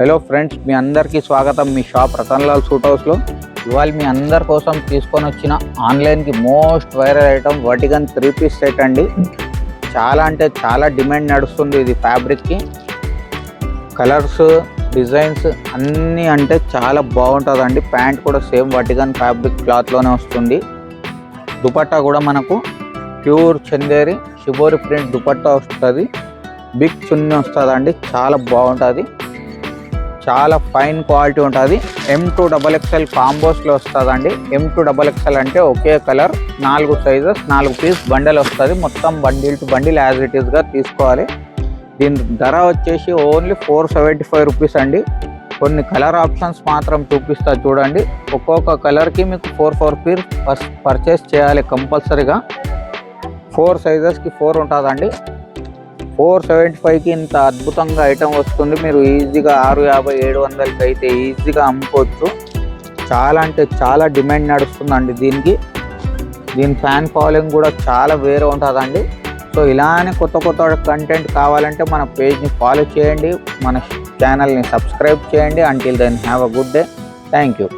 Hello friends, మీ అందరికీ స్వాగతం. మీ shop Ratanlal suit హౌస్లో ఇవాళ మీ అందరి కోసం తీసుకొని వచ్చిన ఆన్లైన్కి మోస్ట్ వైరల్ ఐటమ్ వర్టిగన్ 3 పీస్ సెట్ అండి. చాలా అంటే చాలా డిమాండ్ నడుస్తుంది. ఇది ఫ్యాబ్రిక్కి కలర్స్ డిజైన్స్ అన్నీ అంటే చాలా బాగుంటుందండి. ప్యాంట్ కూడా సేమ్ వర్టిగన్ ఫ్యాబ్రిక్ క్లాత్లోనే వస్తుంది. దుపట్టా కూడా మనకు pure Chanderi shibori print dupatta వస్తుంది. బిగ్ చున్నీ వస్తుందండి. చాలా బాగుంటుంది. చాలా ఫైన్ క్వాలిటీ ఉంటుంది. M2XXL కాంబోస్లో వస్తుందండి. M2XXL అంటే ఒకే కలర్ 4 సైజెస్ 4 పీస్ బండిల్ వస్తుంది. మొత్తం bundle to bundle as it ఈస్గా తీసుకోవాలి. దీని ధర వచ్చేసి ఓన్లీ 475 రూపీస్ అండి. కొన్ని కలర్ ఆప్షన్స్ మాత్రం చూపిస్తా చూడండి. ఒక్కొక్క కలర్కి మీకు 4 పీస్ పర్చేస్ చేయాలి కంపల్సరీగా. 4 సైజెస్కి 4 ఉంటుందండి. 475కి ఇంత అద్భుతంగా ఐటమ్ వస్తుంది. మీరు ఈజీగా 650-700కి అయితే ఈజీగా అమ్ముకోవచ్చు. చాలా అంటే చాలా డిమాండ్ నడుస్తుందండి దీనికి. దీని ఫ్యాన్ ఫాలోయింగ్ కూడా చాలా వేరే ఉంటుందండి. సో ఇలానే కొత్త కంటెంట్ కావాలంటే మన పేజ్ని ఫాలో చేయండి, మన ఛానల్ని సబ్స్క్రైబ్ చేయండి. Until then have a good day. Thank you.